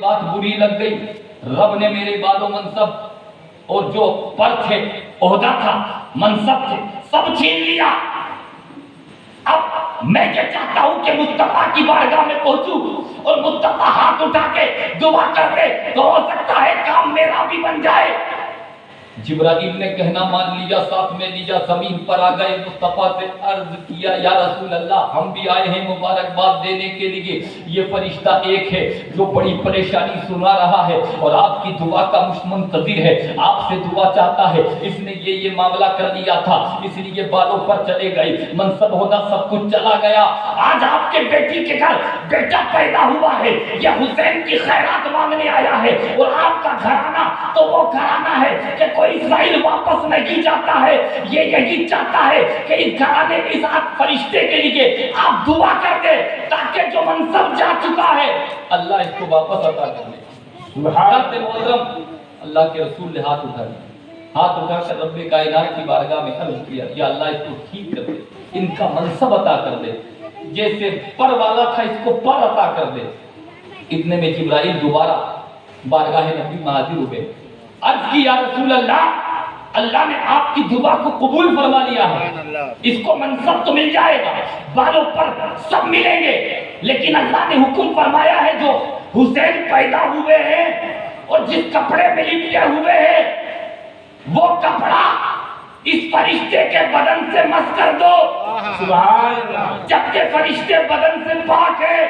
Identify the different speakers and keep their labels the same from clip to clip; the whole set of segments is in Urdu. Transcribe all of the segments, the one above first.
Speaker 1: بات بری لگ گئی، رب نے میرے بال و منصب اور جو پر تھے، عہدہ تھا، منصب تھے، سب چھین لیا۔ اب میں یہ چاہتا ہوں کہ مصطفیٰ کی بارگاہ میں پہنچوں اور مصطفیٰ ہاتھ اٹھا کے دعا کر دے تو ہو سکتا ہے کام میرا بھی بن جائے۔ جبرائیل نے کہنا مان لیا، ساتھ میں لیا، زمین پر آ گئے، مصطفیٰ سے عرض کیا یا رسول اللہ ہم بھی آئے ہیں مبارکباد دینے کے لیے، یہ فرشتہ ایک ہے جو بڑی پریشانی سنا رہا ہے اور آپ کی دعا کا منتظر ہے، آپ سے دعا چاہتا ہے، اس نے یہ معاملہ کر لیا تھا اس لیے بالوں پر چلے گئے، منصب ہونا سب کچھ چلا گیا، آج آپ کے بیٹی کے گھر بیٹا پیدا ہوا ہے، یہ حسین کی خیرات مانگنے آیا ہے اور آپ کا گھرانہ تو وہ گھرانہ ہے کہ کوئی اسرائیل واپس نہیں جاتا ہے، یہ یہی چاہتا ہے کہ اس گھرانے کے ساتھ فرشتے کے لیے آپ دعا کر دیں تاکہ جو منصب جا چکا ہے اللہ اس کو واپس عطا کر دے۔ سبحان محترم، اللہ کے رسول نے ہاتھ اٹھا لیا، ہاتھ اٹھا کر رب کائنات کی بارگاہ میں عرض کیا یا اللہ اس کو ٹھیک کر دے، ان کا منصب عطا کر دے، جیسے پر والا تھا اس کو پر عطا کر دے۔ اتنے میں جبرائیل دوبارہ بارگاہ نبی میں حاضر ہوئے، عرض کی یا رسول اللہ اللہ نے آپ کی دعا کو قبول فرما لیا ہے، اس کو منصب تو مل جائے گا، بالوں پر سب ملیں گے، لیکن اللہ نے حکم فرمایا ہے جو حسین پیدا ہوئے ہیں اور جس کپڑے میں لپٹے ہوئے ہیں وہ کپڑا اس فرشتے کے بدن سے مس کر دو۔ سبحان اللہ، جبکہ فرشتے بدن سے پاک ہے۔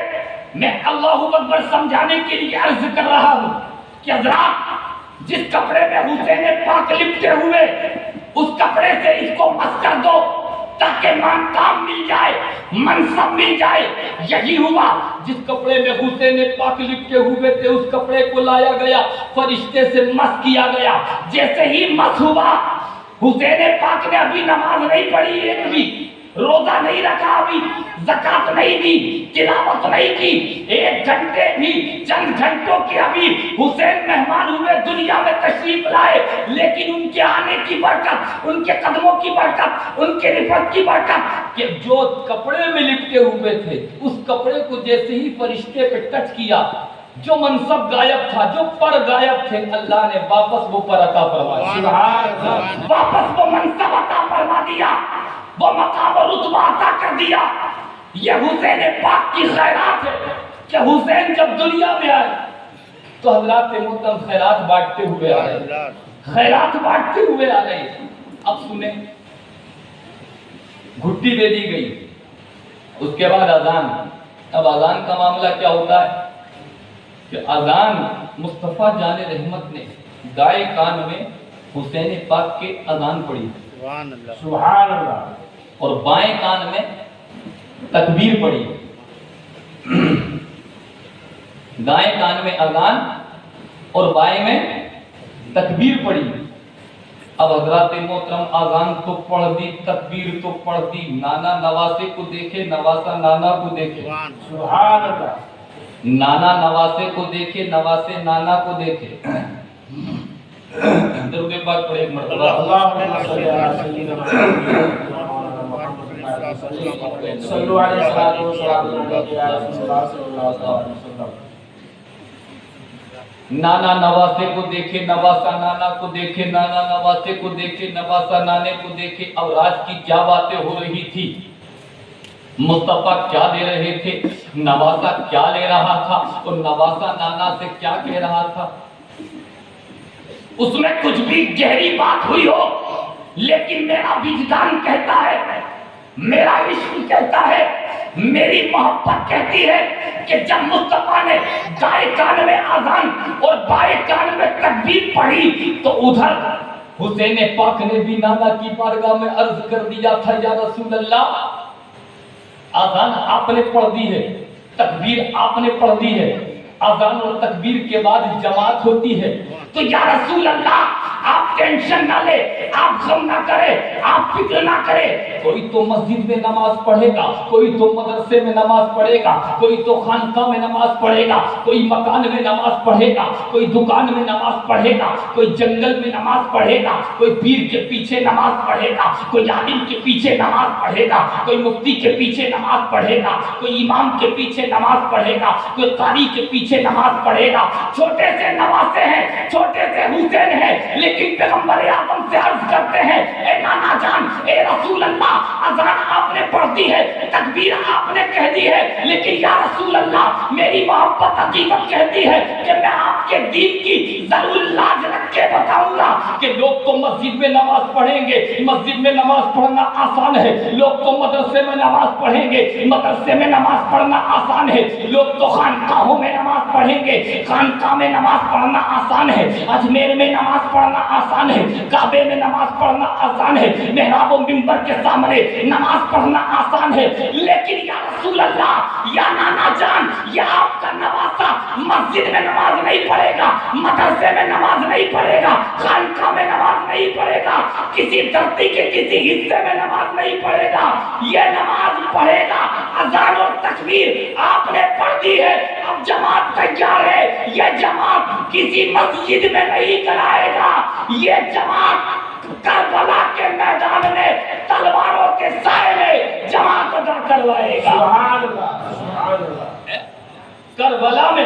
Speaker 1: میں اللہ اکبر سمجھانے کے لیے عرض کر رہا ہوں کہ حضرات جس کپڑے میں حسین پاک لپٹے ہوئے اس کپڑے سے اس کو مس کر دو تاکہ کام مل جائے، منصب مل جائے۔ یہی ہوا، جس کپڑے میں حسین پاک لپٹے ہوئے تھے اس کپڑے کو لایا گیا، فرشتے سے مس کیا گیا، جیسے ہی مس ہوا حسین پاک نے ابھی نماز نہیں پڑھی، ایک بھی روزہ نہیں رکھا، ابھی زکات نہیں دی، تلاوت نہیں کی، ایک گھنٹے بھی چند گھنٹوں کی ابھی حسین مہمان ہوئے، دنیا میں تشریف لائے، لیکن ان کے آنے کی برکت، ان کے قدموں کی برکت، ان کے رفعت کی برکت کہ جو کپڑے میں لپٹے ہوئے تھے اس کپڑے کو جیسے ہی فرشتے پہ ٹچ کیا جو منصب غائب تھا، جو پر غائب تھے، اللہ نے واپس وہ پر عطا فرما دیا، واپس وہ منصب عطا فرما دیا، وہ مقام و رتبہ عطا کر دیا۔ یہ حسین پاک کی خیرات ہے کہ حسین جب دنیا میں آئے تو حضرات محترم خیرات بانٹتے ہوئے آ گئے، خیرات بانٹتے ہوئے آ گئے۔ اب سنیں، گھٹی دے دی گئی، اس کے بعد اذان۔ اب اذان کا معاملہ کیا ہوتا ہے کہ اذان مصطفیٰ جان رحمت نے دائیں کان میں حسین پاک کے اذان پڑھی، سبحان اللہ، اور بائیں کان میں تکبیر پڑھی، دائیں کان میں اذان اور بائیں میں تکبیر پڑھی۔ اب حضرات محترم اذان تو پڑھ دی، تکبیر تو پڑھ دی، نانا نواسے کو دیکھے، نواسا نانا کو دیکھے، سبحان اللہ، نانا نواسے کو دیکھے، نواسے نانا کو دیکھے۔ درود پاک پڑھے ایک مرتبہ، اللہم صلی علی سیدنا محمد صلو علیہ وسلم۔ نانا نواسے کو دیکھے، نواسا نانا کو دیکھے، نانا نواسے کو دیکھے، نواسا نانے کو دیکھے۔ اب راج کی کیا باتیں ہو رہی تھی، مصطفیٰ کیا دے رہے تھے، نواسا کیا لے رہا تھا اور نواسا نانا سے کیا کہہ رہا تھا، اس میں کچھ بھی گہری بات ہوئی ہو، لیکن میرا وجدان کہتا ہے، میرا عشق کہتا ہے، میری محبت کہتی ہے کہ جب مصطفیٰ نے دائیں کان میں اذان اور بائیں کان میں تکبیر پڑھی تو ادھر حسین پاک نے بھی نانا کی بارگاہ میں عرض کر دیا تھا یا رسول اللہ اذان آپ نے پڑھ دی ہے، تکبیر آپ نے پڑھ دی ہے، اذان اور تکبیر کے بعد جماعت ہوتی ہے، تو یا رسول اللہ آپ ٹینشن نہ لے، آپ غم نہ کرے، آپ فکر نہ کریں، کوئی تو مسجد میں نماز پڑھے گا، کوئی تو مدرسے میں نماز پڑھے گا، کوئی تو خانقاہ میں نماز پڑھے گا، کوئی مکان میں نماز پڑھے گا، کوئی دکان میں نماز پڑھے گا، کوئی جنگل میں نماز پڑھے گا، کوئی پیر کے پیچھے نماز پڑھے گا، کوئی عالم کے پیچھے نماز پڑھے گا، کوئی مفتی کے پیچھے نماز پڑھے گا، کوئی امام کے پیچھے نماز پڑھے گا، کوئی قاری کے پیچھے نماز پڑھے گا۔ چھوٹے سے نواسے ہیں، چھوٹے سے حسین ہیں، لیکن پیغمبر اعظم سے عرض کرتے ہیں اے نانا جان، اے رسول اللہ، اذان آپ نے پڑھ دی ہے، تکبیر آپ نے کہہ دی ہے، لیکن یا رسول اللہ میری محبت حقیقت کہتی ہے کہ میں آپ کے دین کی ضرور لاج رکھ کے بتاؤں گا کہ لوگ تو مسجد میں نماز پڑھیں گے، مسجد میں نماز پڑھنا آسان ہے، لوگ تو مدرسے میں نماز پڑھیں گے، مدرسے میں نماز پڑھنا آسان ہے، لوگ تو خانقاہوں میں نماز پڑھیں گے، خانقاہ میں نماز پڑھنا آسان ہے، اجمیر میں نماز پڑھنا آسان ہے، کعبے میں نماز پڑھنا آسان ہے، محراب و منبر کے سامنے نماز پڑھنا آسان ہے، لیکن یا رسول اللہ، یا نانا جان، یا آپ کا نواسا مسجد میں نماز نہیں پڑھے گا، مدرسے میں نماز نہیں پڑھے گا، خانقاہ میں نماز نہیں پڑھے گا، کسی دھرتی کے کسی حصے میں نماز نہیں پڑھے گا، یہ نماز پڑھے گا۔ اذان اور تکبیر آپ نے پڑھ دی ہے، اب جماعت تیار ہے، یہ جماعت کسی مسجد میں نہیں کرائے گا، یہ جماعت کربلا کے میدان میں تلواروں کے سائے میں جماعت ادا کروائے گا۔
Speaker 2: سبحان اللہ، سبحان اللہ۔
Speaker 1: کربلا میں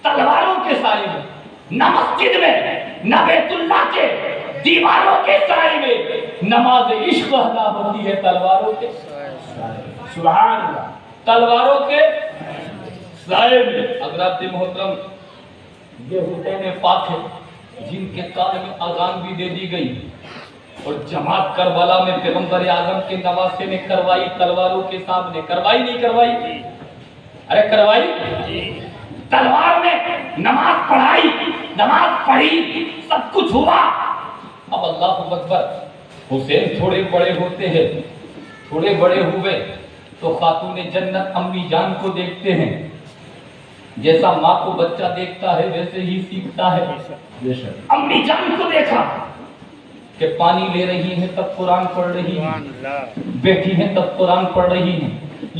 Speaker 1: تلواروں کے سائے میں، نہ مسجد میں، نہ بیت اللہ کے دیواروں کے سائے میں نماز عشق ادا ہوتی ہے، تلواروں کے
Speaker 2: سبحان اللہ،
Speaker 1: تلواروں کے سائے میں۔ حضرات محترم، یہ حسین پاک ہے جن کے کان میں اذان بھی دے دی گئی، اور جماعت کربلا میں پیغمبر اعظم کے نواسے نے کروائی، تلواروں کے سامنے کروائی نہیں کروائی؟ ارے کروائی، تلوار میں نماز پڑھائی، نماز پڑھی، سب کچھ ہوا۔ اب اللہ اکبر، حسین تھوڑے بڑے ہوتے ہیں، تھوڑے بڑے ہوئے تو خاتون جنت امی جان کو دیکھتے ہیں، جیسا ماں کو بچہ دیکھتا ہے ویسے ہی سیکھتا ہے۔ امی جان کو دیکھا کہ پانی لے رہی ہیں تب قرآن پڑھ رہی ہیں، بیٹھی ہیں تب قرآن پڑھ رہی ہیں،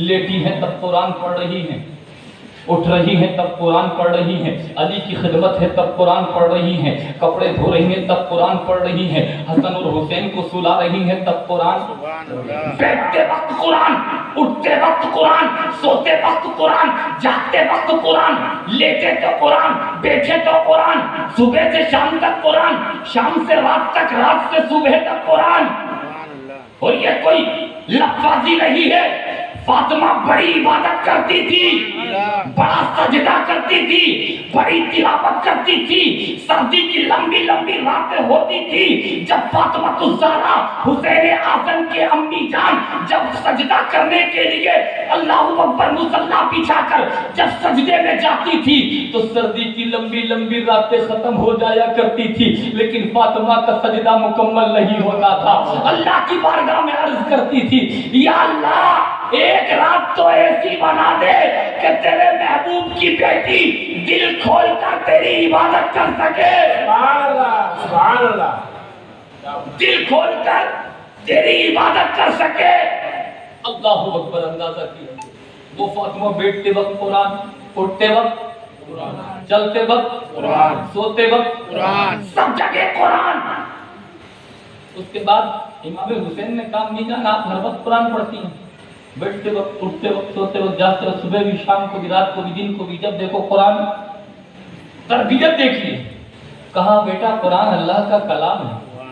Speaker 1: لیٹی ہیں تب قرآن پڑھ رہی ہیں، اٹھ رہی ہیں تب قرآن پڑھ رہی ہیں، علی کی خدمت ہے تب قرآن پڑھ رہی ہیں، کپڑے دھو رہی ہیں تب قرآن پڑھ رہی ہیں، حسن اور حسین کو سلا رہی ہیں تب قرآن، بیٹھتے وقت قرآن، اٹھتے وقت قرآن، سوتے وقت قرآن، جاگتے وقت قرآن، لیٹے تو قرآن، بیٹھے تو قرآن، صبح سے شام تک قرآن، شام سے رات تک، رات سے صبح تک قرآن۔ اور یہ کوئی لفظی نہیں ہے، فاطمہ بڑی عبادت کرتی تھی، بڑا سجدہ کرتی تھی، بڑی تلاوت کرتی تھی، سردی کی لمبی لمبی راتیں ہوتی تھی۔ جب فاطمہ الزہرا حسین اعظم کے امی جان جب سجدہ کرنے کے لیے اللہ اکبر مصلی بچھا کر جب سجدے میں جاتی تھی تو سردی کی لمبی لمبی راتیں ختم ہو جایا کرتی تھی، لیکن فاطمہ کا سجدہ مکمل نہیں ہوتا تھا۔ اللہ کی بارگاہ میں عرض کرتی تھی، یا اللہ ایک رات تو ایسی بنا دے کہ تیرے محبوب کی بیٹی دل کھول کر تیری عبادت کر سکے،
Speaker 2: سبحان اللہ، سبحان اللہ،
Speaker 1: دل کھول کر تیری عبادت کر سکے۔ اللہ اکبر، اندازہ کیا وہ فاطمہ بیٹھتے وقت قرآن، اٹھتے وقت قرآن، چلتے وقت قرآن، سوتے وقت قرآن، سب جگہ قرآن۔ اس کے بعد امام حسین نے کہا نہیں جانا، آپ ہر وقت قرآن پڑھتی ہیں، بیٹھتے وقت، اٹھتے وقت، سوتے وقت، جاگتے وقت، صبح بھی، شام کو بھی، رات کو بھی، دن کو بھی، جب دیکھو قرآن۔ تربیت دیکھیے، کہا بیٹا قرآن اللہ کا کلام ہے،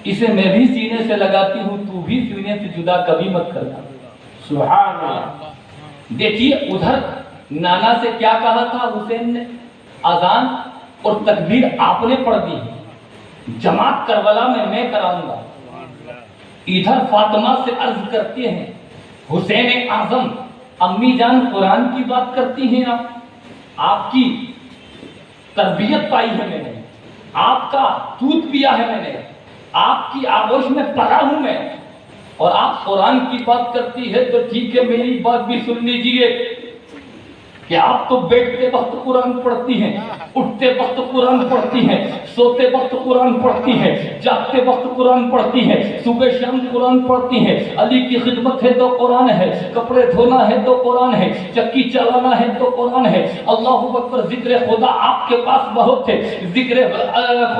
Speaker 1: اسے میں بھی سینے سے لگاتی ہوں، تو بھی سینے سے جدا کبھی مت کرنا۔
Speaker 2: سبحان اللہ۔
Speaker 1: دیکھیے ادھر نانا سے کیا کہا تھا حسین نے، اذان اور تکبیر آپ نے پڑھ دی، جماعت کربلا میں کراؤں گا۔ ادھر فاطمہ سے عرض کرتے ہیں حسین اعظم امی جان قرآن کی بات کرتی ہیں، آپ کی تربیت پائی ہے میں نے، آپ کا دودھ پیا ہے میں نے، آپ کی آغوش میں پلا ہوں میں، اور آپ قرآن کی بات کرتی ہے تو ٹھیک ہے میری بات بھی سن لیجئے۔ کہ آپ تو بیٹھتے وقت قرآن پڑھتی ہیں، اٹھتے وقت قرآن پڑھتی ہیں، سوتے وقت قرآن پڑھتی ہیں، جاگتے وقت قرآن پڑھتی ہیں، صبح شام قرآن پڑھتی ہیں، علی کی خدمت ہے تو قرآن ہے، کپڑے دھونا ہے تو قرآن ہے، چکی چلانا ہے تو قرآن ہے، اللہ اکبر، ذکر خدا آپ کے پاس بہت ہے، ذکر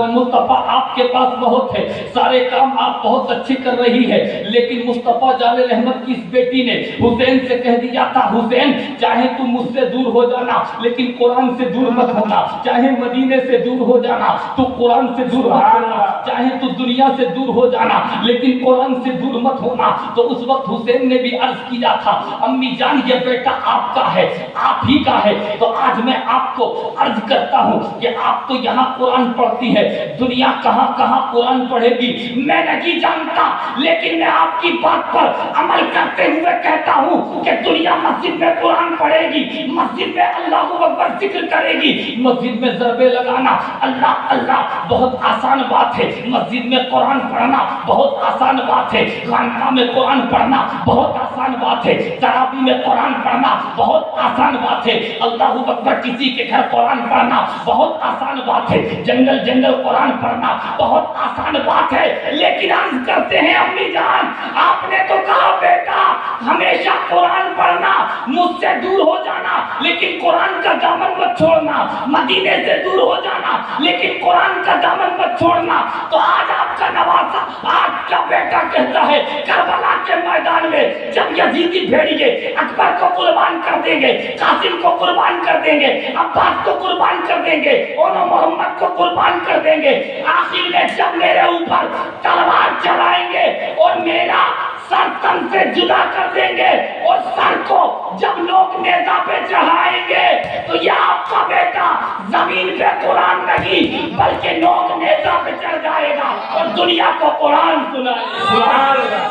Speaker 1: مصطفیٰ آپ کے پاس بہت ہے، سارے کام آپ بہت اچھے کر رہی ہے، لیکن مصطفیٰ جان رحمت کی اس بیٹی نے حسین سے کہہ دیا تھا، حسین چاہے تم مجھ سے دور ہو جانا لیکن قرآن سے دور مت ہونا، چاہے مدینے سے دور ہو جانا تو قرآن سے دور مت ہونا، چاہے تو دنیا سے دور ہو جانا لیکن قرآن سے دور مت ہونا۔ تو اس وقت حسین نے بھی عرض کیا تھا، امی جان یہ بیٹا آپ کا ہے، آپ ہی کا ہے، تو آج میں آپ کو عرض کرتا ہوں کہ آپ تو یہاں قرآن پڑھتی ہے، دنیا کہاں کہاں قرآن پڑھے گی میں نہیں جانتا، لیکن میں آپ کی بات پر عمل کرتے ہوئے کہتا ہوں کہ دنیا مسجد میں قرآن پڑھے گی، مسجد میں اللہ اکبر ذکر کرے گی، مسجد میں ضربے لگانا اللہ اللہ بہت آسان بات ہے، مسجد میں قرآن پڑھنا بہت آسان بات ہے، خانقاہ میں قرآن پڑھنا بہت آسان بات ہے، تراویح میں قرآن پڑھنا بہت آسان بات ہے، اللہ اکبر کسی کے گھر قرآن پڑھنا بہت آسان بات ہے، جنگل جنگل قرآن پڑھنا بہت آسان بات ہے، لیکن عرض کرتے ہیں امی جان آپ نے تو کہا بیٹا ہمیشہ قرآن پڑھنا، مجھ سے دور ہو جانا لیکن قرآن کا دامن مت چھوڑنا، مدینے سے دور ہو جانا لیکن قرآن کا دامن مت چھوڑنا۔ تو آج آپ کا نواسا، آج کا بیٹا کہتا ہے کربلا کے میدان میں جب یزیدی بھیڑیے اکبر کو قربان کر دیں گے، قاسم کو قربان کر دیں گے، عباس کو قربان کر دیں گے، اونو محمد کو قربان کر دیں گے، آخر میں جب میرے اوپر تلوار چلائیں گے اور میرا سر تن سے جدا کر دیں گے اور سر کو جب لوگ نیزہ پہ چڑھائیں گے تو یہ آپ کا بیٹا زمین پہ قرآن نہیں بلکہ لوگ نیزہ پہ چڑھ جائے گا اور دنیا کو قرآن سنائے گا۔
Speaker 2: سبحان اللہ،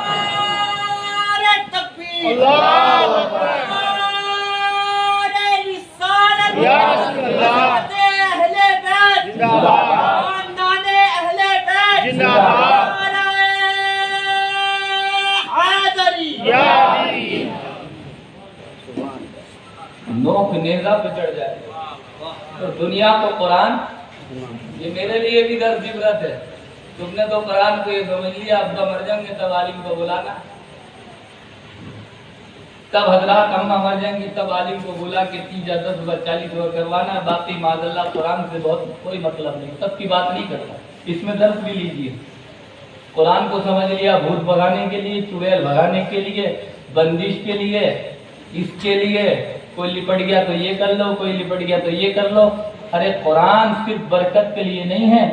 Speaker 3: نعرہ تکبیر،
Speaker 2: اللہ اکبر،
Speaker 3: نعرہ رسالت،
Speaker 2: یا رسول اللہ،
Speaker 3: اہل بیت،
Speaker 2: زندہ باد،
Speaker 3: خاندان اہل بیت،
Speaker 2: زندہ باد،
Speaker 3: نعرہ حیدری،
Speaker 2: یا علی،
Speaker 1: نوک نیزہ پہ چڑھ جائے تو دنیا کو قرآن، یہ میرے لیے بھی درس عبرت ہے، تم نے تو قرآن کو یہ سمجھ لیا اب تو مر جائیں گے تب عالم کو بلانا، تب حضرات اما مر جائیں گی تب عالم کو بلا کے 30 10 40 کروانا، باقی معاذ اللہ قرآن سے بہت کوئی مطلب نہیں، سب کی بات نہیں کرتا، اس میں درس بھی لیجیے، قرآن کو سمجھ لیا بھوت بھگانے کے لیے، چڑیل بھگانے کے لیے، بندش کے لیے، اس کے لیے، کوئی لپٹ گیا تو یہ کر لو، کوئی لپٹ گیا تو یہ کر لو، ارے قرآن صرف برکت کے لیے نہیں ہے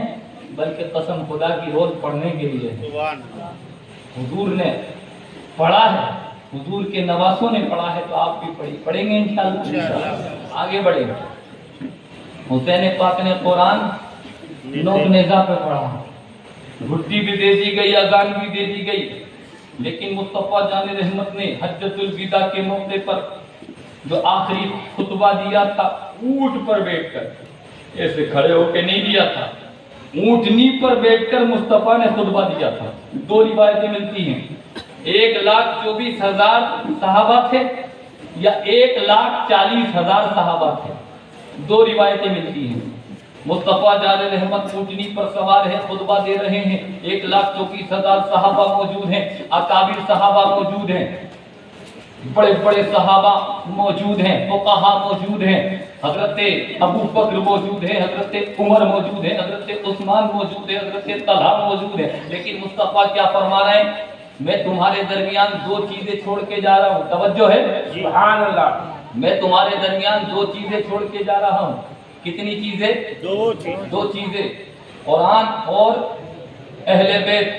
Speaker 1: بلکہ قسم خدا کی روز پڑھنے کے لیے ہے۔ حضور نے پڑھا ہے، حضور کے نواسوں نے پڑھا ہے تو آپ بھی پڑھیں گے انشاءاللہ۔ آگے بڑھیں، حسین پاک نے قرآن نوک نیزہ پہ پڑھا، گھٹی بھی دے دی گئی، اذان بھی دے دی گئی، لیکن مصطفیٰ جان رحمت نے حجۃ الوداع کے موقع پر جو آخری خطبہ دیا تھا اونٹ پر بیٹھ کر، ایسے کھڑے ہو کے نہیں دیا تھا، اونٹنی پر بیٹھ کر مصطفیٰ نے خطبہ دیا تھا۔ دو روایتیں ملتی ہیں، 1,24,000 صحابہ تھے یا 1,40,000 صحابہ تھے، دو روایتیں ملتی ہیں۔ مصطفیٰ جان رحمت اونٹنی پر سوار ہے، خطبہ دے رہے ہیں، 1,24,000 صحابہ موجود ہیں، اکابر صحابہ موجود ہیں، بڑے بڑے صحابہ موجود ہیں، فقہا موجود ہیں، حضرت ابو بکر موجود ہیں، حضرت عمر موجود ہیں، حضرت عثمان موجود ہیں، حضرت طلحہ موجود ہیں، لیکن مصطفیٰ کیا فرما رہے ہیں؟ میں تمہارے درمیان دو چیزیں چھوڑ کے جا رہا ہوں، توجہ ہے،
Speaker 2: سبحان اللہ،
Speaker 1: میں تمہارے درمیان دو چیزیں چھوڑ کے جا رہا ہوں۔ کتنی چیزیں؟ دو چیزیں، قرآن اور اہل بیت،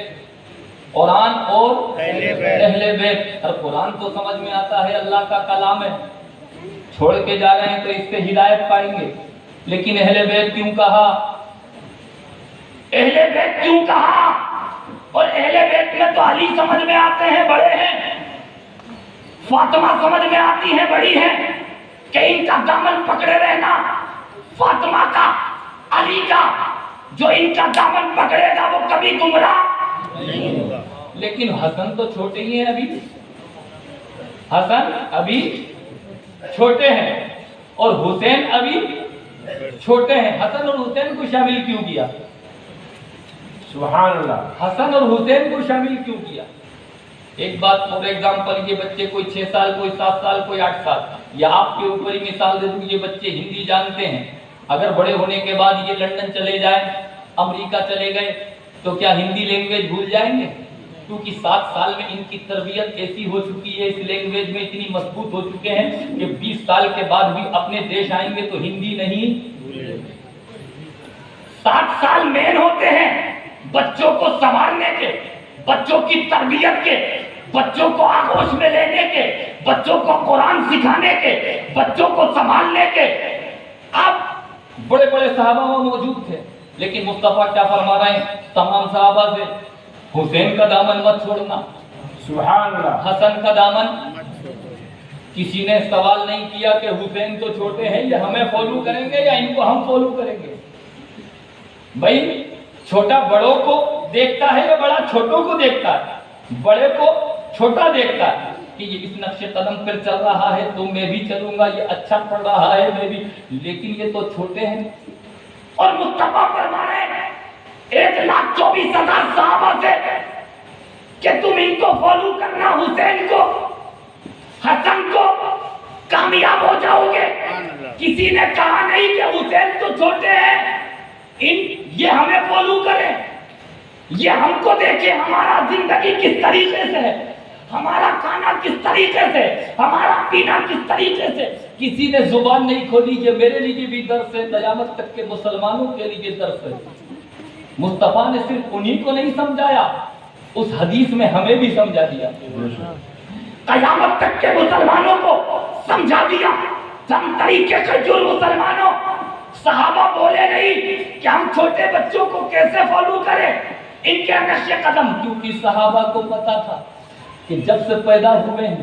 Speaker 1: قرآن اور اہل بیت۔ اور قرآن تو سمجھ میں آتا ہے اللہ کا کلام ہے، چھوڑ کے جا رہے ہیں تو اس سے ہدایت پائیں گے، لیکن اہل بیت کیوں کہا؟ اہل بیت کیوں کہا؟ اور اہل بیت میں تو علی سمجھ میں آتے ہیں بڑے ہیں، فاطمہ سمجھ میں آتی ہیں بڑی ہیں، کہ ان کا دامن پکڑے رہنا، فاطمہ کا، علی کا، جو ان کا دامن پکڑے گا وہ کبھی گمراہ نہیں ہوگا۔ لیکن حسن تو چھوٹے ہی ہیں، ابھی حسن ابھی چھوٹے ہیں، اور حسین ابھی چھوٹے ہیں، حسن اور حسین کو شامل کیوں کیا؟
Speaker 2: سبحان اللہ.
Speaker 1: حسن اور حسین کو شامل کیوں کیا؟ ایک بات فور ایگزامپل، یہ بچے کوئی 6 سال، کوئی 7 سال، کوئی 8 سال، یا آپ کے اوپر ہی مثال دے دوں، یہ بچے ہندی جانتے ہیں، اگر بڑے ہونے کے بعد یہ لندن چلے جائیں، امریکہ چلے گئے، تو کیا ہندی لینگویج بھول جائیں گے؟ کیونکہ 7 سال میں ان کی تربیت ایسی ہو چکی ہے، اس لینگویج میں اتنی مضبوط ہو چکے ہیں کہ 20 سال کے بعد بھی اپنے دیش آئیں گے تو ہندی نہیں. 7 سال مین ہوتے ہیں بچوں کو سنبھالنے کے، بچوں کی تربیت کے، بچوں کو آغوش میں لینے کے، بچوں کو قرآن سکھانے کے، بچوں کو سنبھالنے کے. اب بڑے بڑے صحابہ وہ موجود تھے، لیکن مصطفیٰ کیا فرما رہے ہیں تمام صحابہ سے؟ حسین کا دامن مت چھوڑنا،
Speaker 2: سبحان اللہ.
Speaker 1: حسن کا دامن. کسی نے سوال نہیں کیا کہ حسین تو چھوٹے ہیں، یہ ہمیں فالو کریں گے یا ان کو ہم فالو کریں گے. بھائی چھوٹا بڑوں کو دیکھتا ہے یا بڑا چھوٹوں کو دیکھتا ہے؟ بڑے کو چھوٹا دیکھتا ہے کہ یہ اس نقش قدم پر چل رہا ہے تو میں بھی چلوں گا، یہ اچھا پڑھ رہا ہے میں بھی، لیکن یہ تو چھوٹے ہیں. اور مصطفیٰ فرما رہے ہیں 1,24,000 صحابہ سے کہ تم ان کو فالو کرنا، حسین کو، حسن کو، کامیاب ہو جاؤ گے. کسی نے کہا نہیں کہ حسین تو چھوٹے ہیں، یہ ہمیں فالو کریں، یہ ہم کو دیکھیں ہمارا زندگی کس طریقے سے ہے، ہمارا کھانا کس طریقے سے، ہمارا پینا کس طریقے سے. کسی نے زبان نہیں کھولی کہ میرے لیے بھی درس ہے، قیامت تک کے مسلمانوں کے لیے درس ہے. مصطفیٰ نے صرف انہی کو نہیں سمجھایا، اس حدیث میں ہمیں بھی سمجھا دیا، قیامت تک کے مسلمانوں کو سمجھا دیا. ہم طریقے کے جو مسلمانوں، صحابہ بولے نہیں کہ ہم چھوٹے بچوں کو کیسے فالو کریں، ان کے نقش قدم. کیونکہ صحابہ کو پتا تھا کہ جب سے پیدا ہوئے ہیں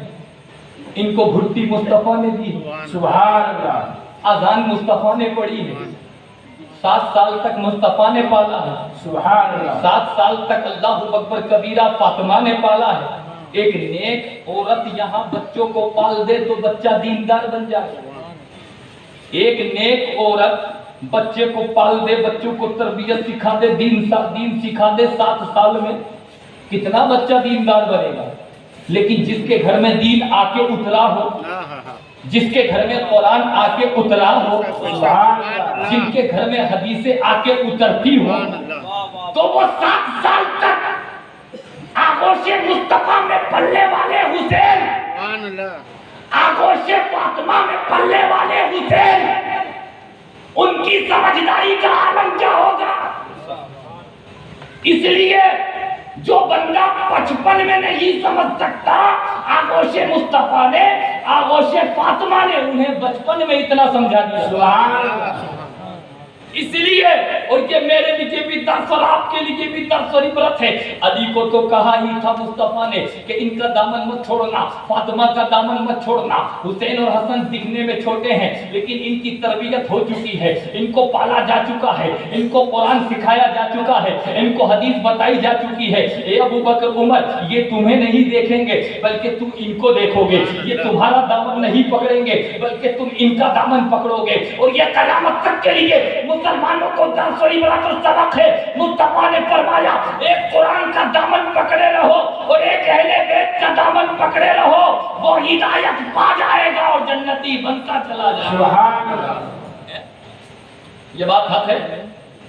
Speaker 1: ان کو گھٹی مصطفیٰ نے دی،
Speaker 2: سبحان اللہ.
Speaker 1: اذان مصطفیٰ نے پڑھی ہے، 7 سال تک مصطفیٰ نے پالا ہے،
Speaker 2: سبحان اللہ.
Speaker 1: 7 سال تک اللہ اکبر کبیرہ فاطمہ نے پالا ہے. ایک نیک عورت یہاں بچوں کو پال دے تو بچہ دیندار بن جائے. ایک نیک عورت بچے کو پال دے، بچوں کو تربیت سکھا دے، دین سکھا دے، 7 سال میں کتنا بچہ دیندار بنے گا. لیکن جس کے گھر میں دین آ کے اترا ہو، جس کے گھر میں قرآن آ کے اترا ہو، جن کے گھر میں حدیثیں آ کے اترتی ہو، تو وہ 7 سال تک آغوش مصطفیٰ میں پلنے والے حسین، آغوش فاطمہ میں پلنے والے حسین، ان کی سمجھداری کا عالم کیا ہوگا. اس لیے جو بندہ 55 میں نہیں سمجھ سکتا، آغوش مصطفیٰ نے، آغوش فاطمہ نے انہیں 55 میں اتنا سمجھا دیا. اس لیے اور یہ میرے لیے بھی درس اور آپ کے لیے بھی درس اور عبرت ہے. علی کو تو کہا ہی تھا مصطفیٰ نے کہ ان کا دامن مت چھوڑنا، فاطمہ کا دامن مت چھوڑنا. حسین اور حسن دکھنے میں چھوٹے ہیں لیکن ان کی تربیت ہو چکی ہے، ان کو پالا جا چکا ہے، ان کو قرآن سکھایا جا چکا ہے، ان کو حدیث بتائی جا چکی ہے. اے ابو بکر عمر، یہ تمہیں نہیں دیکھیں گے بلکہ تم ان کو دیکھو گے. یہ تمہارا دامن نہیں پکڑیں گے بلکہ تم ان کا دامن پکڑو گے. اور یہ قیامت تک کے لیے مسلمانوں کو درس و عبرت و سبق ہے. مصطفیٰ نے فرمایا ایک قرآن کا دامن پکڑے رہو اور ایک اہل بیت کا دامن پکڑے رہو، وہ ہدایت پا جائے گا اور جنتی بنتا چلا جائے گا.
Speaker 2: سبحان اللہ.
Speaker 1: یہ بات حق ہے.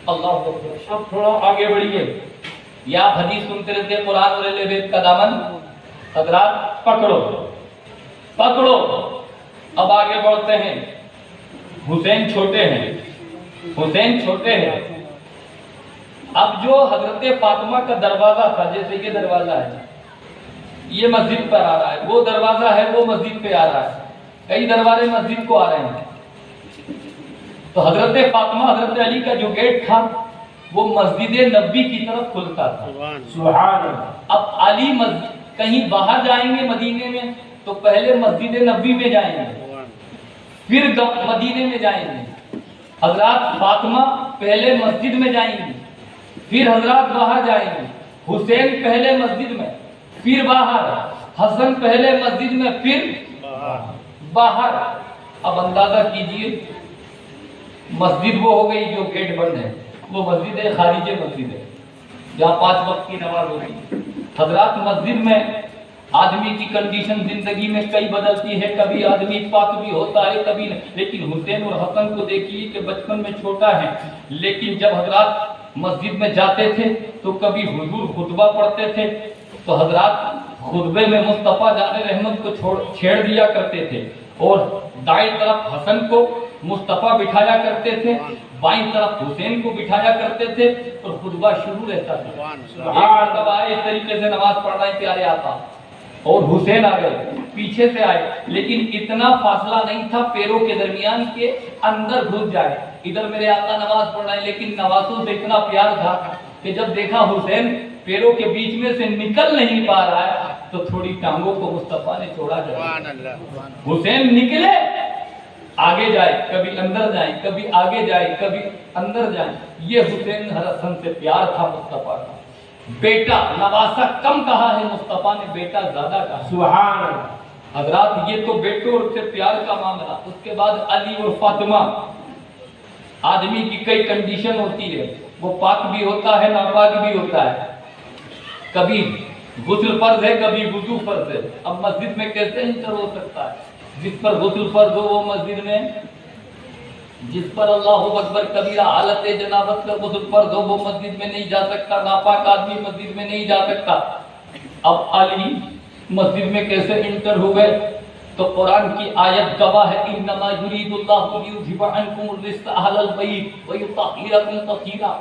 Speaker 1: اللہ اکبر. اب تھوڑا آگے بڑھیے. یہ آپ حدیث سنتے رہتے ہیں قرآن اور اہل بیت کا دامن حضرات پکڑو پکڑو. اب آگے بڑھتے ہیں. حسین چھوٹے ہیں، حسین چھوٹے ہیں. اب جو حضرت فاطمہ کا دروازہ تھا، جیسے یہ دروازہ ہے، یہ مسجد پر آ رہا ہے، وہ دروازہ ہے وہ مسجد پہ آ رہا ہے، کئی دروازے مسجد کو آ رہے ہیں. تو حضرت فاطمہ، حضرت علی کا جو گیٹ تھا وہ مسجد نبوی کی طرف کھلتا تھا.
Speaker 2: سبحان اللہ.
Speaker 1: اب علی کہیں باہر جائیں گے مدینے میں تو پہلے مسجد نبوی میں جائیں گے، پھر مدینے میں جائیں گے. حضرات فاطمہ پہلے مسجد میں جائیں گی، پھر حضرات باہر جائیں گے. حسین پہلے مسجد میں پھر باہر، حسن پہلے مسجد میں پھر باہر. اب اندازہ کیجئے مسجد وہ ہو گئی جو گیٹ بند ہے، وہ مسجد ہے خارج مسجد ہے جہاں 5 وقت کی نماز ہوتی۔ حضرات مسجد میں آدمی کی کنڈیشن زندگی میں کئی بدلتی ہے، کبھی آدمی پاک بھی ہوتا ہے کبھی نہیں، لیکن حسین اور حسن کو دیکھیے کہ بچپن میں چھوٹا ہے، لیکن جب حضرات مسجد میں جاتے تھے تو کبھی حضور خطبہ پڑھتے تھے تو حضرات خطبے میں مصطفیٰ جان رحمت کو چھیڑ دیا کرتے تھے، اور دائیں طرف حسن کو مصطفیٰ بٹھایا کرتے تھے، بائیں طرف حسین کو بٹھایا کرتے تھے، اور خطبہ شروع رہتا تھا۔ ایک مرتبہ اس طریقے سے نماز پڑھنا ہے پیارے آقا، اور حسین آ گئے پیچھے سے آئے، لیکن اتنا فاصلہ نہیں تھا پیروں کے درمیان کے اندر گھس جائے۔ ادھر میرے آقا نماز پڑھ رہے ہیں، لیکن نوازوں سے اتنا پیار تھا کہ جب دیکھا حسین پیروں کے بیچ میں سے نکل نہیں پا رہا ہے تو تھوڑی ٹانگوں کو مصطفیٰ نے چھوڑا جائے۔ حسین نکلے آگے جائے، کبھی اندر جائیں، کبھی آگے جائے، کبھی اندر جائیں۔ یہ حسین حسن سے پیار تھا مصطفیٰ کا۔ بیٹا نواسا کم کہا ہے مصطفیٰ نے، بیٹا زیادہ کہا۔
Speaker 2: سبحان اللہ۔
Speaker 1: حضرات یہ تو بیٹوں سے پیار کا معاملہ۔ اس کے بعد علی اور فاطمہ، آدمی کی کئی کنڈیشن ہوتی ہے، وہ پاک بھی ہوتا ہے ناپاک بھی ہوتا ہے، کبھی غسل فرض ہے کبھی وضو فرض ہے۔ اب مسجد میں کیسے انٹر ہو سکتا ہے؟ جس پر غسل فرض ہو وہ مسجد میں، جس پر اللہ اکبر کبیرہ حالت جنابت کا غسل فرض ہو وہ مسجد میں نہیں جا سکتا، ناپاک آدمی مسجد میں نہیں جا سکتا۔ اب علی مسجد میں کیسے انٹر ہو گئے؟ تو قرآن کی آیت گواہ ہے، انما یرید اللہ لیذھب عنکم الرجس اہل البیت ویطہرکم تطہیرا،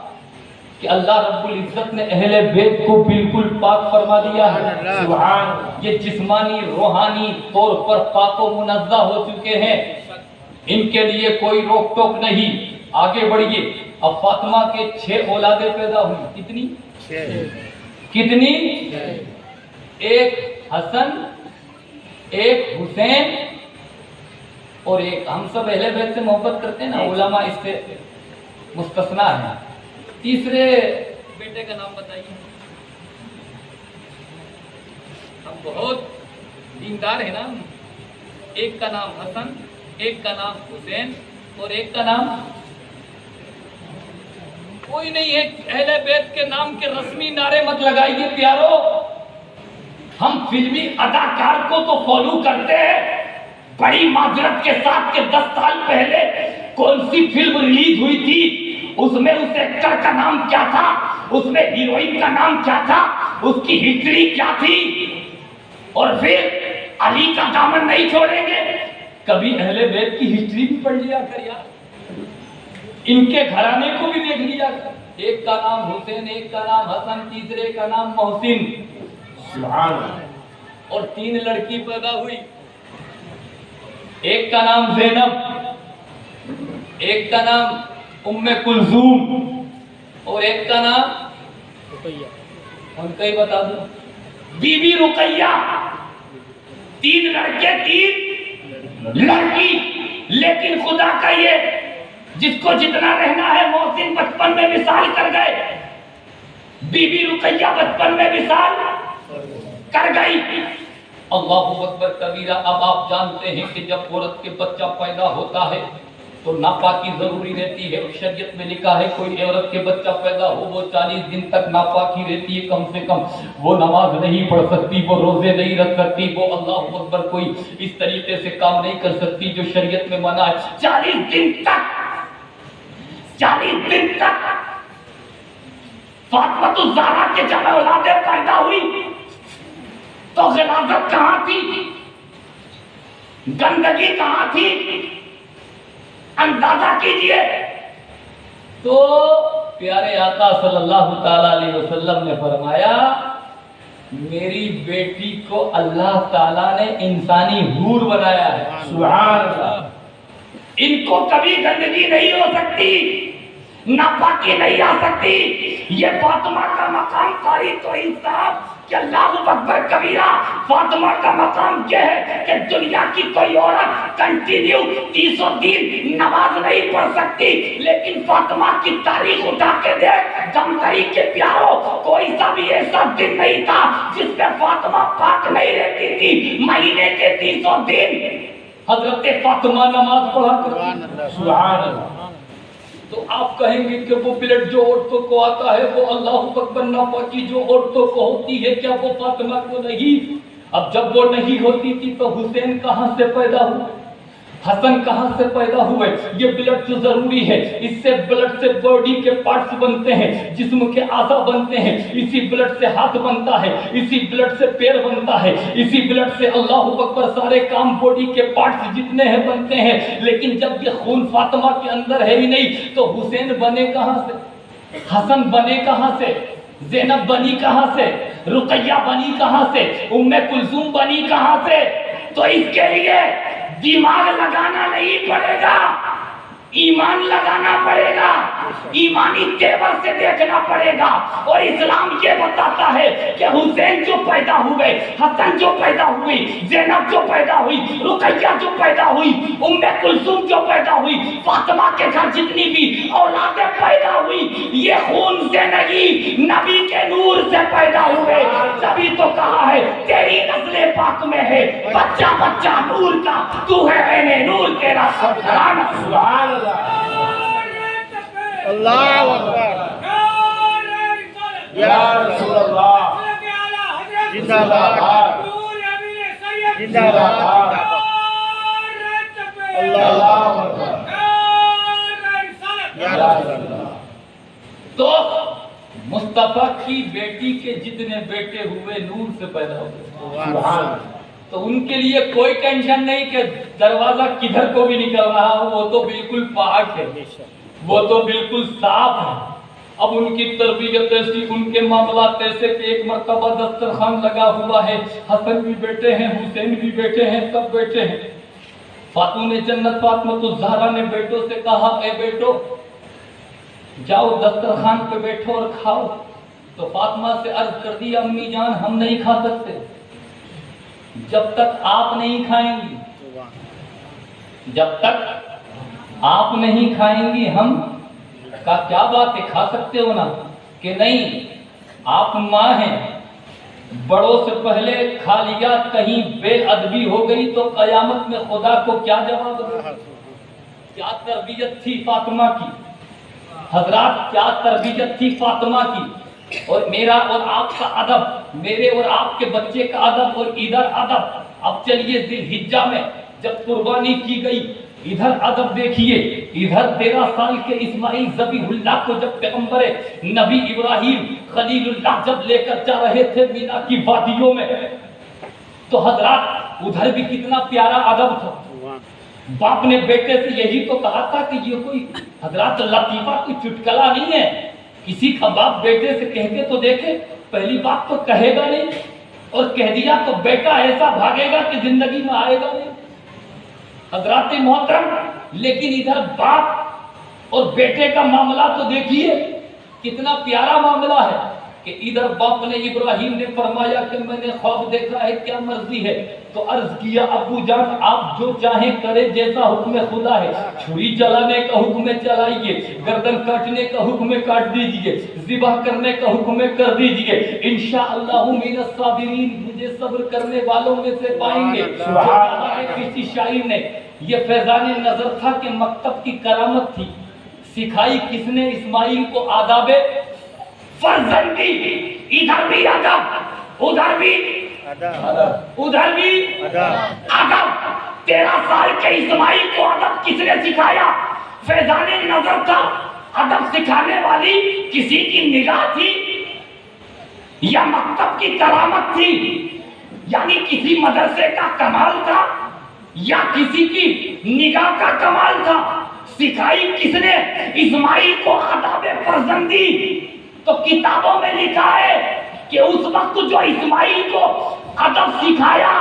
Speaker 1: کہ اللہ رب العزت نے اہل بیت کو بالکل پاک فرما دیا ہے۔
Speaker 2: سبحان اللہ۔
Speaker 1: یہ جسمانی روحانی طور پر پاک و منزہ ہو چکے ہیں، ان کے لیے کوئی روک ٹوک نہیں۔ آگے بڑھیے، اب فاطمہ کے 6 اولادیں پیدا ہوئی، کتنی؟ کتنی؟ ایک حسن، ایک حسین، اور ایک ہم سب اہل بیت سے محبت کرتے ہیں نا، علماء اس سے مستثنا ہیں۔ تیسرے بیٹے کا نام بتائیے۔ ہم بہت دیندار ہیں نا، ایک کا نام حسن، ایک کا نام حسین، اور ایک کا نام کوئی نہیں ہے۔ اہل بیت کے نام کے رسمی نعرے مت لگائیے پیارو، ہم فلمی اداکار کو تو فالو کرتے ہیں۔ بڑی معذرت کے ساتھ کہ 10 سال پہلے کون سی فلم ریلیز ہوئی تھی، اس میں اس ایکٹر کا نام کیا تھا، اس میں ہیروئن کا نام کیا تھا، اس کی ہسٹری کیا تھی، اور پھر علی کا دامن نہیں چھوڑیں گے۔ کبھی اہل بیت کی ہسٹری بھی پڑھ لیا کر یار، ان کے گھرانے کو بھی دیکھ لیا کر۔ ایک کا نام حسین، ایک کا نام حسن، تیسرے کا نام محسن،
Speaker 2: سبحان اللہ۔
Speaker 1: اور 3 لڑکی پیدا ہوئی۔ ایک کا نام زینب، ایک کا نام ام کلثوم، اور ایک کا نام ان کا ہی بتا دوں، بی بی رقیہ۔ 3 لڑکے 3 لڑکی، لیکن خدا کا یہ جس کو جتنا رہنا ہے، محسن بچپن میں وصال کر گئے، بی بی رقیہ بچپن میں وصال کر گئی۔ اللہ اکبر کبیرہ۔ اب آپ جانتے ہیں کہ جب عورت کے بچہ پیدا ہوتا ہے تو ناپاکی ضروری رہتی ہے۔ شریعت میں لکھا ہے کوئی عورت کے بچہ پیدا ہو وہ 40 دن تک ناپاکی رہتی ہے کم سے کم، وہ نماز نہیں پڑھ سکتی، وہ روزے نہیں رکھ سکتی، وہ اللہ اکبر کوئی اس طریقے سے کام نہیں کر سکتی جو شریعت میں منع ہے۔ 40 دن تک فاطمہ الزہرا کے جب اولادیں پیدا ہوئی تو غلاظت کہاں تھی، گندگی کہاں تھی، اندازہ کیجئے۔ تو پیارے آقا صلی اللہ تعالی علیہ وسلم نے فرمایا میری بیٹی کو اللہ تعالیٰ نے انسانی حور بنایا ہے۔
Speaker 2: سبحان اللہ۔
Speaker 1: ان کو کبھی گندگی نہیں ہو سکتی، ناپاکی نہیں آ سکتی۔ یہ فاطمہ کا مقام قاری تو انصاف کہ اللہ اکبر کبیرہ۔ فاطمہ کا مقام یہ ہے کہ دنیا کی کوئی عورت کنٹینیو 300 دن نماز نہیں پڑھ سکتی، لیکن فاطمہ کی تاریخ اٹھا کے دیکھ جمتری کے پیاروں، کوئی سا بھی ایسا دن نہیں تھا جس میں فاطمہ پاک نہیں رہتی تھی۔ مہینے کے 300 دن حضرت فاطمہ نماز پڑھا کر
Speaker 2: سبحان اللہ
Speaker 1: تو آپ کہیں گے کہ وہ بلڈ جو عورتوں کو آتا ہے وہ اللہ اکبر ناپاکی جو عورتوں کو ہوتی ہے کیا وہ فاطمہ کو نہیں؟ اب جب وہ نہیں ہوتی تھی تو حسین کہاں سے پیدا ہوئے، حسن کہاں سے پیدا ہوئے؟ یہ بلڈ تو ضروری ہے، اس سے بلڈ سے باڈی کے پارٹس بنتے ہیں، جسم کے اعضاء بنتے ہیں، اسی بلڈ سے ہاتھ بنتا ہے، اسی بلڈ سے پیر بنتا ہے، اسی بلڈ سے اللہ اکبر سارے کام باڈی کے پارٹس جتنے ہیں بنتے ہیں۔ لیکن جب یہ خون فاطمہ کے اندر ہے ہی نہیں تو حسین بنے کہاں سے، حسن بنے کہاں سے، زینب بنی کہاں سے، رقیہ بنی کہاں سے، ام کلثوم بنی کہاں سے؟ تو اس کے لیے دماغ لگانا نہیں پڑے گا، ایمان لگانا پڑے گا، ایمانی تیور سے دیکھنا پڑے گا۔ اور اسلام یہ بتاتا ہے کہ حسین جو پیدا ہوئے، حسن جو پیدا ہوئی، زینب جو پیدا ہوئی، رقیہ جو پیدا ہوئی، ام کلثوم جو پیدا ہوئی، فاطمہ کے گھر جتنی بھی اولادیں پیدا ہوئی یہ خون سے نہیں نبی کے نور سے پیدا ہوئے۔ تبھی تو کہا ہے تیری نسل پاک میں ہے بچہ بچہ نور کا، تو ہے عین نور تیرا سبحان
Speaker 2: سبحان
Speaker 4: اللہ اکبر
Speaker 2: یا رسول اللہ
Speaker 4: زندہ باد زندہ باد
Speaker 2: اللہ اکبر
Speaker 4: یا رسول اللہ۔
Speaker 1: تو مصطفیٰ کی بیٹی کے جتنے بیٹے ہوئے نور سے پیدا ہوئے،
Speaker 2: سبحان اللہ
Speaker 1: تو ان کے لیے کوئی ٹینشن نہیں کہ دروازہ کدھر کو بھی نکل رہا ہو، وہ تو بالکل پاک ہے، وہ تو بالکل صاف ہے۔ اب ان کی تربیت ایسی، ان کے معاملات ایسے کہ ایک مرتبہ دسترخوان لگا ہوا ہے، حسن بھی بیٹے ہیں، حسین بھی بیٹے ہیں، سب بیٹے ہیں۔ خاتون جنت فاطمہ الزہرا نے بیٹوں سے کہا اے بیٹو جاؤ دسترخوان پہ بیٹھو اور کھاؤ۔ تو فاطمہ سے عرض کر دی امی جان ہم نہیں کھا سکتے جب تک آپ نہیں کھائیں گی، جب تک آپ نہیں کھائیں گی ہم کا کیا بات ہے کھا سکتے ہو نا؟ کہ نہیں آپ ماں ہیں، بڑوں سے پہلے کھا لیا کہیں بے ادبی ہو گئی تو قیامت میں خدا کو کیا جواب دو؟ کیا تربیت تھی فاطمہ کی حضرات، کیا تربیت تھی فاطمہ کی۔ اور میرا اور آپ کا ادب، میرے اور آپ کے بچے کا ادب، اور ادھر ادب۔ اب چلیے ذی الحجہ میں جب قربانی کی گئی ادھر ادب دیکھیے، ادھر 13 سال کے اسماعیل ذبیح اللہ کو جب پیغمبر نبی ابراہیم خلیل اللہ جب لے کر جا رہے تھے مینا کی وادیوں میں تو حضرات ادھر بھی کتنا پیارا ادب تھا۔ باپ نے بیٹے سے یہی تو کہا تھا کہ یہ کوئی حضرات لطیفہ کوئی چٹکلا نہیں ہے، کسی کا باپ بیٹے سے کہہ کے تو دیکھے، پہلی بات تو کہے گا نہیں، اور کہہ دیا تو بیٹا ایسا بھاگے گا کہ زندگی میں آئے گا نہیں۔ حضرات محترم لیکن ادھر باپ اور بیٹے کا معاملہ تو دیکھیے کتنا پیارا معاملہ ہے کہ ادھر باپ نے ابراہیم نے فرمایا کہ میں نے خواب دیکھا ہے کیا مرضی ہے؟ تو عرض کیا ابو جان آپ جو چاہیں کرے جیسا حکم خدا ہے، چھری چلانے کا حکم چلائیے، گردن کاٹنے کا حکم کاٹ دیجئے، ذبح کرنے کا حکم کر دیجئے، انشاءاللہ من الصابرین مجھے صبر کرنے والوں میں سے پائیں گے۔ جو کہا ہے کسی شاعر نے یہ فیضان نظر تھا کہ مکتب کی کرامت تھی، سکھائی کس نے اسماعیل کو آداب فرزندی، ادھر بھی ادب ادھر بھی ادھر بھی ادب۔ 13 سال کے اسماعیل کو ادب کس نے سکھایا؟ فیضان نظر تھا، ادب سکھانے والی کسی کی نگاہ تھی یا مکتب کی کرامت تھی؟ یعنی کسی مدرسے کا کمال تھا یا کسی کی نگاہ کا کمال تھا؟ سکھائی کس نے اسماعیل کو آداب فرزندی؟ تو کتابوں میں لکھا ہے کہ اس وقت جو اسماعیل کو ادب سکھایا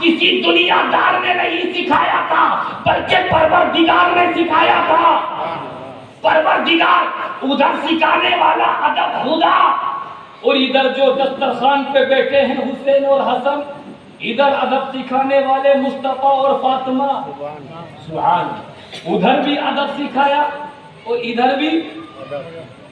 Speaker 1: کسی دنیا دار نے نہیں سکھایا تھا بلکہ پروردگار نے سکھایا تھا۔ پروردگار ادھر سکھانے والا ادب خدا، اور ادھر جو دسترخوان پہ بیٹھے ہیں حسین اور حسن ادھر ادب سکھانے والے مصطفیٰ اور فاطمہ،
Speaker 2: سبحان
Speaker 1: ادھر بھی ادب سکھایا اور ادھر بھی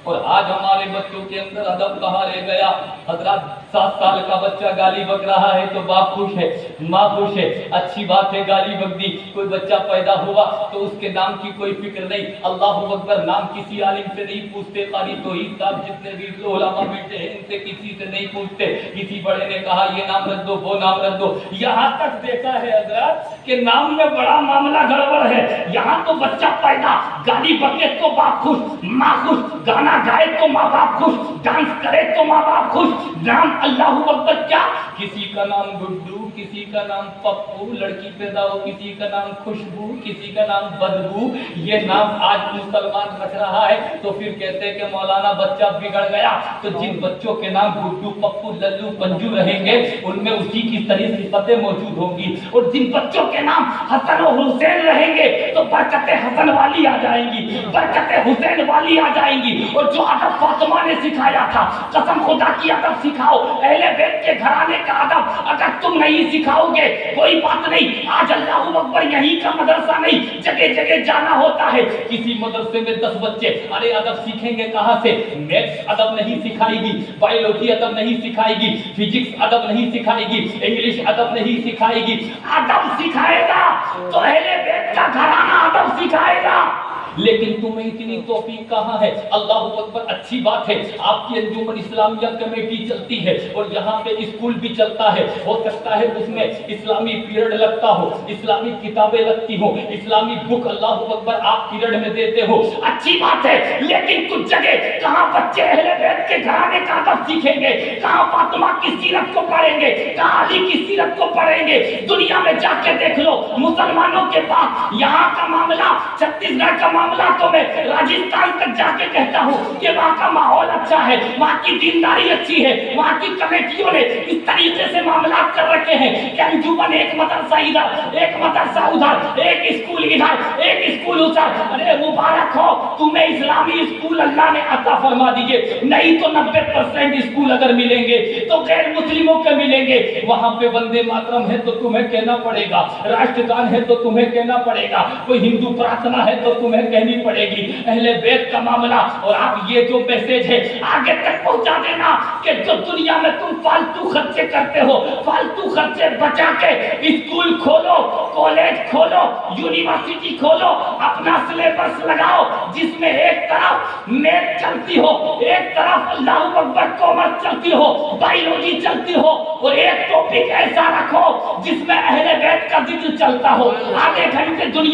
Speaker 1: اور آج ہمارے بچوں کے اندر ادب کہاں رہ گیا؟ حضرات 7 سال کا بچہ گالی بک رہا ہے تو باپ خوش ہے، ماں خوش ہے، اچھی بات ہے گالی بک دی۔ کوئی بچہ پیدا ہوا تو اس کے نام کی کوئی فکر نہیں، اللہ اکبر، نام کسی عالم سے نہیں پوچھتے، قاری توحید صاحب جتنے بھی علماء بیٹھے ہیں ان سے کسی سے نہیں پوچھتے، کسی بڑے نے کہا یہ نام رکھ دو، وہ نام رکھ دو۔ یہاں تک دیکھا ہے حضرات کہ نام میں بڑا معاملہ گڑبڑ ہے۔ یہاں تو بچہ پیدا، گالی بکے تو باپ خوش، ماں خوش، گانا گائے تو ماں باپ خوش، ڈانس کرے تو ماں باپ خوش، نام اللہ اکبر کیا، کسی کا نام گڈو، کسی کا نام پپو، لڑکی پیدا ہو کسی کا نام خوشبو، کسی کا نام بدبو۔ یہ نام آج مسلمان رکھ رہا ہے تو پھر کہتے ہیں کہ مولانا بچہ بگڑ گیا۔ تو جن بچوں کے نام گڈو، پپو، للو، پنجو رہیں گے ان میں اسی کی طرح صفتیں موجود ہوں گی، اور جن بچوں کے نام حسن و حسین رہیں گے تو برکت حسن والی آ جائیں گی، برکت حسین والی آ جائیں گی۔ اور جو ادب فاطمہ نے سکھایا تھا، قسم خدا کی ادب سکھاؤ، اہل بیت کے گھرانے کا ادب اگر تم نہیں سکھاؤ گے کوئی بات نہیں۔ آج اللہ اکبر یہیں کا مدرسہ نہیں، جگہ جگہ جانا ہوتا ہے۔ کسی مدرسے میں 10 بچے، ارے ادب سیکھیں گے کہاں سے؟ میتھس ادب نہیں سکھائے گی، بایولوجی ادب نہیں سکھائے گی، فزکس ادب نہیں سکھائے گی، انگلش ادب نہیں سکھائے گی۔ ادب سکھائے گا تو اہل بیت کا گھرانہ ادب سکھائے گا۔ لیکن تمہیں اتنی توفیق کہاں ہے؟ اللہ اکبر، اچھی بات ہے آپ کی انجمن اسلامیہ کمیٹی چلتی ہے اور یہاں پہ اسکول بھی چلتا ہے، ہو سکتا ہے اس میں اسلامی پیریڈ لگتا ہو، اسلامی کتابیں لگتی ہو، اسلامی بک اللہ اکبر آپ پیریڈ میں دیتے ہو، اچھی بات ہے۔ لیکن کچھ جگہ کہاں بچے اہل بیت کے گھرانے کا ادب سیکھیں گے، کہاں فاطمہ کی سیرت کو پڑھیں گے، کہاں علی کی سیرت کو پڑھیں گے؟ دنیا میں جا کے دیکھ لو، مسلمانوں کے پاس یہاں کا معاملہ، چھتیس گڑھ کا معاملہ تو میں راجستھان تک جا کے کہتا ہوں کہ وہاں کا ماحول اچھا ہے، وہاں کی دینداری اچھی ہے، وہاں کی کمیٹیوں نے اس طریقے سے معاملات کر رکھے ہیں کہ انجمن ایک مدرسہ ادھر، ایک مدرسہ ادھر، ایک اسکول ادھر، ایک اسکول ادھر۔ ارے مبارک ہو تمہیں اسلامی اسکول اللہ نے عطا فرما دیے، نہیں تو 90% اسکول اگر ملیں گے تو غیر مسلموں کے ملیں گے۔ وہاں پہ وندے ماترم ہے تو تمہیں کہنا پڑے گا، راشٹر گان ہے تو تمہیں کہنا پڑے گا، کوئی ہندو پرارتھنا ہے تو تمہیں کہنی پڑے گی، اہل بیت کا معاملہ۔ اور آپ یہ جو میسج ہے آگے تک پہنچا دینا کہ جو دنیا میں تم فالتو خرچے کرتے ہو، فالتو خرچے بچا کے اسکول کھولو، کالج کھولو، یونیورسٹی کھولو، اپنا سلیبس لگاؤ جس میں ایک طرف میتھ چلتی ہو، ایک طرف اللہ اکبر کامرس چلتی ہو، بایولوجی چلتی ہو، اور ایک ٹاپک ایسا رکھو جس میں اہل بیت کا ذکر چلتا ہو۔ آدھے گھنٹے دنیا